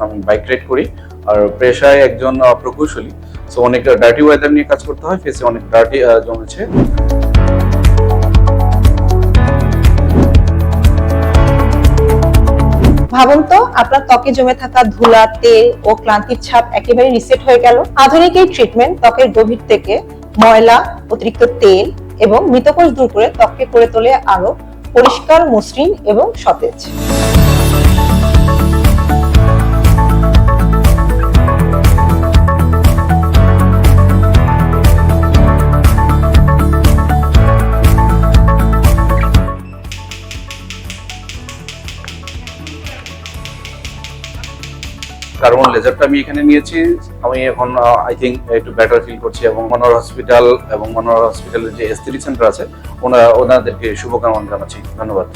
আমি bike ride করি আর পেশায় একজন প্রকৌশলী। সো অনেক ডার্টি ওয়েদার নিয়ে কাজ করতে হয়, ফেসে অনেক ডার্টি জমেছে। ভাবুন তো, আপনার ত্বকে জমে থাকা ধুলা, তেল ও ক্লান্তির ছাপ একেবারে রিসেট হয়ে গেল। আধুনিক এই ট্রিটমেন্ট ত্বকের গভীর থেকে ময়লা, অতিরিক্ত তেল এবং মৃতকোষ দূর করে ত্বককে করে তোলে আরো পরিষ্কার, মসৃণ এবং সতেজ। কার্বন লেজারটা আমি এখানে নিয়েছি, আমি এখন আই থিঙ্ক একটু বেটার ফিল করছি এবং মনোহর হসপিটাল এবং মনোহর হসপিটালের যে এস্থেটিক সেন্টার আছে ওনাদেরকে শুভকামনা জানাচ্ছি। ধন্যবাদ।